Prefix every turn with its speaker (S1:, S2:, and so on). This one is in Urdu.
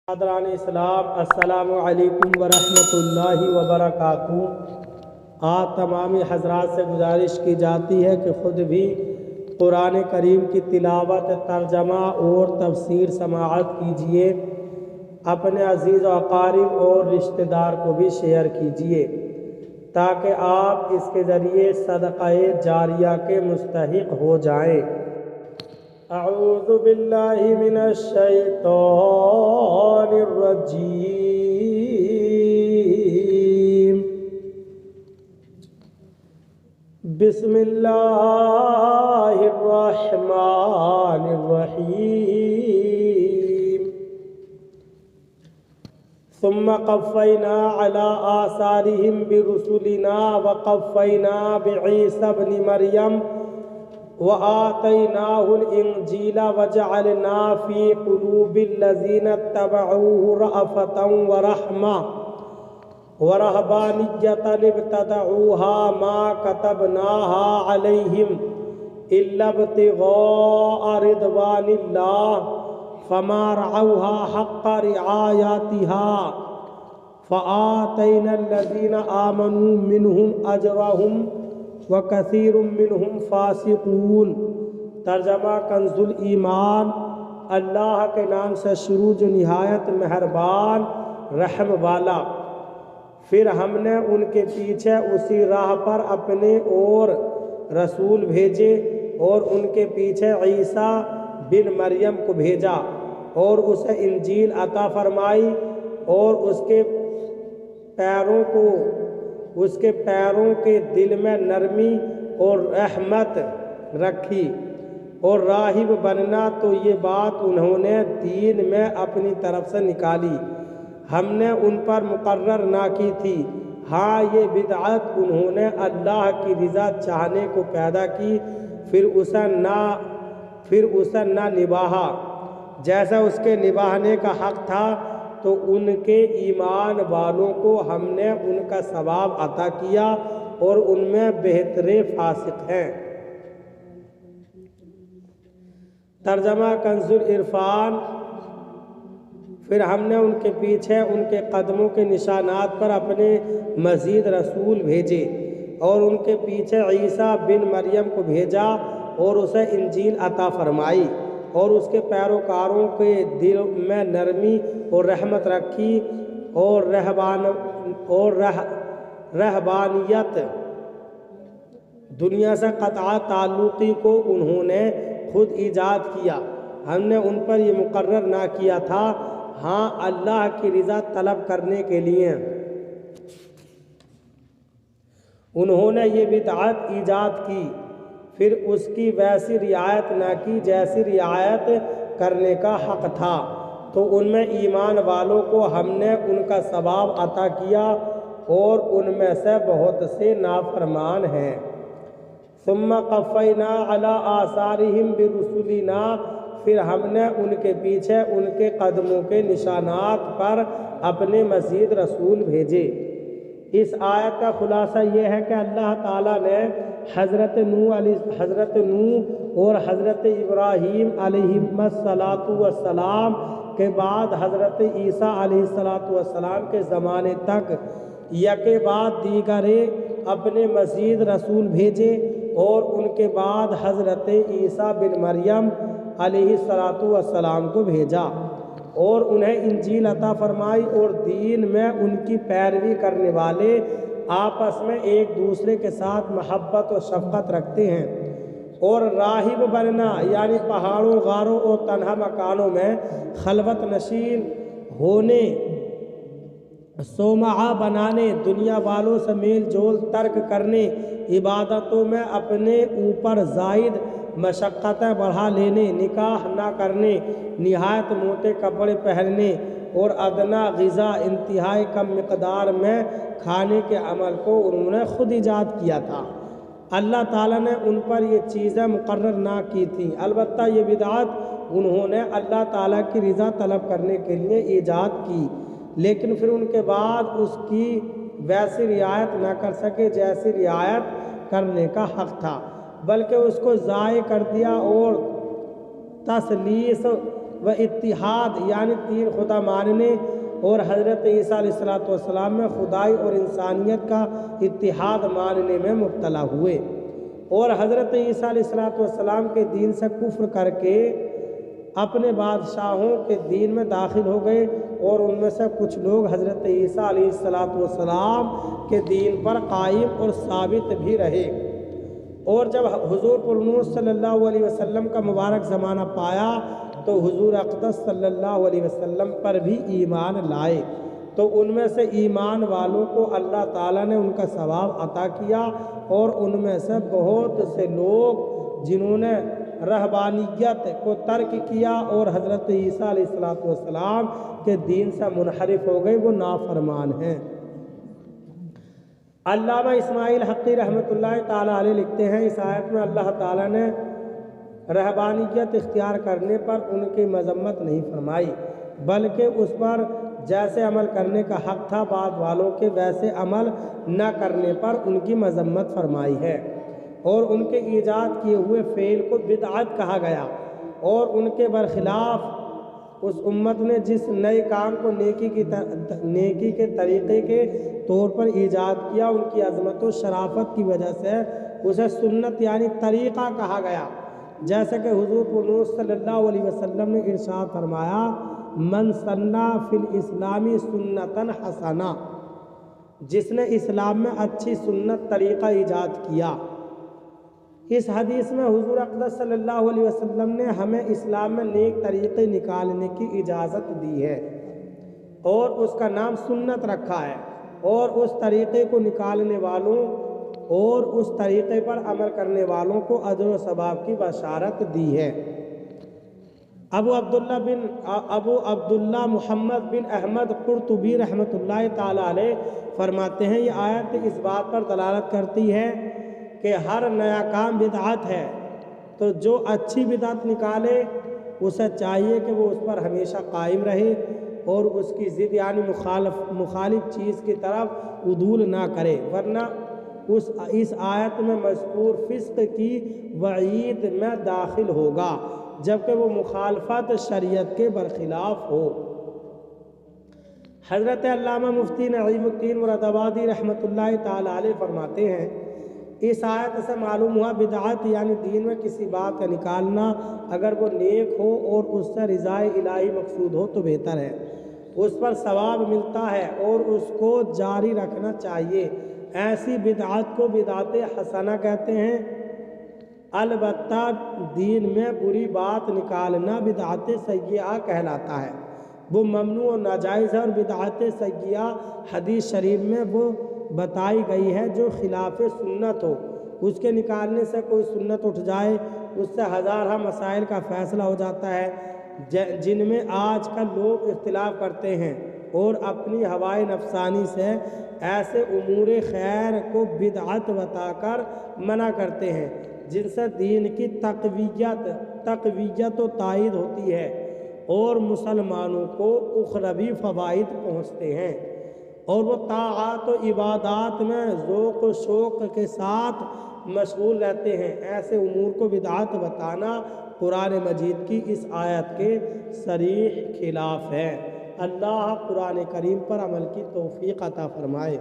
S1: برادران اسلام، السلام علیکم ورحمۃ اللہ وبرکاتہ۔ آپ تمام حضرات سے گزارش کی جاتی ہے کہ خود بھی قرآن کریم کی تلاوت، ترجمہ اور تفسیر سماعت کیجیے، اپنے عزیز و اقارب اور رشتہ دار کو بھی شیئر کیجیے تاکہ آپ اس کے ذریعے صدقہ جاریہ کے مستحق ہو جائیں۔ اعوذ باللہ من الشیطان الرجیم، بسم اللہ الرحمن الرحیم۔ ثم قفینا علی آثارہم برسلنا وقفینا بعیسی ابن مریم وآتيناه الإنجيل وجعلنا في قلوب الذين اتبعوه رأفة ورحمة ورهبانية ابتدعوها ما كتبناها عليهم إلا ابتغاء رضوان الله فما رعوها حق رعايتها فآتينا الذين آمنوا منهم أجرهم وَكَثِيرٌ مِّنْهُمْ فَاسِقُونَ۔ ترجمہ کنز الایمان۔ اللہ کے نام سے شروع جو نہایت مہربان رحم والا۔ پھر ہم نے ان کے پیچھے اسی راہ پر اپنے اور رسول بھیجے اور ان کے پیچھے عیسیٰ بن مریم کو بھیجا اور اسے انجیل عطا فرمائی اور اس کے پیروں کے دل میں نرمی اور رحمت رکھی، اور راہب بننا تو یہ بات انہوں نے دین میں اپنی طرف سے نکالی، ہم نے ان پر مقرر نہ کی تھی۔ ہاں، یہ بدعت انہوں نے اللہ کی رضا چاہنے کو پیدا کی، پھر اسے نہ نبھایا جیسا اس کے نبھانے کا حق تھا، تو ان کے ایمان والوں کو ہم نے ان کا ثواب عطا کیا اور ان میں بہتر فاسق ہیں۔ ترجمہ کنز العرفان۔ پھر ہم نے ان کے پیچھے ان کے قدموں کے نشانات پر اپنے مزید رسول بھیجے اور ان کے پیچھے عیسیٰ بن مریم کو بھیجا اور اسے انجیل عطا فرمائی اور اس کے پیروکاروں کے دل میں نرمی اور رحمت رکھی، اور رہبانیت دنیا سے قطع تعلقی کو انہوں نے خود ایجاد کیا، ہم نے ان پر یہ مقرر نہ کیا تھا، ہاں اللہ کی رضا طلب کرنے کے لیے انہوں نے یہ بدعت ایجاد کی، پھر اس کی ویسی رعایت نہ کی جیسی رعایت کرنے کا حق تھا، تو ان میں ایمان والوں کو ہم نے ان کا ثواب عطا کیا اور ان میں سے بہت سے نافرمان ہیں۔ ثم قفینا علی آثارہم برسلنا، پھر ہم نے ان کے پیچھے ان کے قدموں کے نشانات پر اپنے مزید رسول بھیجے۔ اس آیت کا خلاصہ یہ ہے کہ اللہ تعالیٰ نے حضرت نوح اور حضرت ابراہیم علیہم السلام کے بعد حضرت عیسیٰ علیہ السلام کے زمانے تک یکے بعد دیگرے اپنے مزید رسول بھیجے، اور ان کے بعد حضرت عیسیٰ بن مریم علیہ السلام کو بھیجا اور انہیں انجیل عطا فرمائی، اور دین میں ان کی پیروی کرنے والے آپس میں ایک دوسرے کے ساتھ محبت و شفقت رکھتے ہیں، اور راہب بننا یعنی پہاڑوں، غاروں اور تنہا مکانوں میں خلوت نشین ہونے، صومعہ بنانے، دنیا والوں سے میل جول ترک کرنے، عبادتوں میں اپنے اوپر زائد مشقتیں بڑھا لینے، نکاح نہ کرنے، نہایت موٹے کپڑے پہننے اور ادنا غذا انتہائی کم مقدار میں کھانے کے عمل کو انہوں نے خود ایجاد کیا تھا۔ اللہ تعالیٰ نے ان پر یہ چیزیں مقرر نہ کی تھیں، البتہ یہ بدعت انہوں نے اللہ تعالیٰ کی رضا طلب کرنے کے لیے ایجاد کی، لیکن پھر ان کے بعد اس کی ویسی رعایت نہ کر سکے جیسی رعایت کرنے کا حق تھا، بلکہ اس کو ضائع کر دیا اور تثلیث و اتحاد یعنی تین خدا ماننے اور حضرت عیسیٰ علیہ السلام میں خدائی اور انسانیت کا اتحاد ماننے میں مبتلا ہوئے، اور حضرت عیسیٰ علیہ السلام کے دین سے کفر کر کے اپنے بادشاہوں کے دین میں داخل ہو گئے، اور ان میں سے کچھ لوگ حضرت عیسیٰ علیہ السلام کے دین پر قائم اور ثابت بھی رہے۔ اور جب حضور پرنور صلی اللہ علیہ وسلم کا مبارک زمانہ پایا تو حضور اقدس صلی اللہ علیہ وسلم پر بھی ایمان لائے، تو ان میں سے ایمان والوں کو اللہ تعالیٰ نے ان کا ثواب عطا کیا، اور ان میں سے بہت سے لوگ جنہوں نے رہبانیت کو ترک کیا اور حضرت عیسیٰ علیہ السلام کے دین سے منحرف ہو گئے، وہ نافرمان ہیں۔ علامہ اسماعیل حقی رحمۃ اللہ تعالیٰ علیہ لکھتے ہیں، اس آیت میں اللہ تعالیٰ نے رہبانیت اختیار کرنے پر ان کی مذمت نہیں فرمائی، بلکہ اس پر جیسے عمل کرنے کا حق تھا بعد والوں کے ویسے عمل نہ کرنے پر ان کی مذمت فرمائی ہے، اور ان کے ایجاد کیے ہوئے فعل کو بدعت کہا گیا، اور ان کے برخلاف اس امت نے جس نئے کام کو نیکی کے طریقے کے طور پر ایجاد کیا، ان کی عظمت و شرافت کی وجہ سے اسے سنت یعنی طریقہ کہا گیا، جیسا کہ حضور پرنور صلی اللہ علیہ وسلم نے ارشاد فرمایا، من سنّا فی الاسلامی سنتاً حسنہ، جس نے اسلام میں اچھی سنت طریقہ ایجاد کیا۔ اس حدیث میں حضور اقدس صلی اللہ علیہ وسلم نے ہمیں اسلام میں نیک طریقے نکالنے کی اجازت دی ہے، اور اس کا نام سنت رکھا ہے، اور اس طریقے کو نکالنے والوں اور اس طریقے پر عمل کرنے والوں کو اجر و ثواب کی بشارت دی ہے۔ ابو عبداللہ محمد بن احمد قرطبی رحمۃ اللہ تعالیٰ علیہ فرماتے ہیں، یہ آیت اس بات پر دلالت کرتی ہے کہ ہر نیا کام بدعت ہے، تو جو اچھی بدعت نکالے اسے چاہیے کہ وہ اس پر ہمیشہ قائم رہے، اور اس کی ضد یعنی مخالف چیز کی طرف عدول نہ کرے، ورنہ اس آیت میں مذکور فسق کی وعید میں داخل ہوگا، جبکہ وہ مخالفت شریعت کے برخلاف ہو۔ حضرت علامہ مفتی نعیم الدین مرادآبادی رحمۃ اللہ تعالیٰ علیہ فرماتے ہیں، اس آیت سے معلوم ہوا بدعت یعنی دین میں کسی بات کا نکالنا اگر وہ نیک ہو اور اس سے رضائے الہی مقصود ہو تو بہتر ہے، اس پر ثواب ملتا ہے اور اس کو جاری رکھنا چاہیے۔ ایسی بدعت کو بدعت حسنہ کہتے ہیں۔ البتہ دین میں بری بات نکالنا بدعت سیئہ کہلاتا ہے، وہ ممنوع و ناجائز ہے، اور بدعت سیئہ حدیث شریف میں وہ بتائی گئی ہے جو خلاف سنت ہو، اس کے نکالنے سے کوئی سنت اٹھ جائے، اس سے ہزارہ مسائل کا فیصلہ ہو جاتا ہے جن میں آج کل لوگ اختلاف کرتے ہیں، اور اپنی ہوائے نفسانی سے ایسے امور خیر کو بدعت بتا کر منع کرتے ہیں جن سے دین کی تقویت و تائید ہوتی ہے، اور مسلمانوں کو اخروی فوائد پہنچتے ہیں، اور وہ طاعات و عبادات میں ذوق و شوق کے ساتھ مشغول رہتے ہیں۔ ایسے امور کو بدعت بتانا قرآن مجید کی اس آیت کے صریح خلاف ہے۔ اللہ قرآن کریم پر عمل کی توفیق عطا فرمائے۔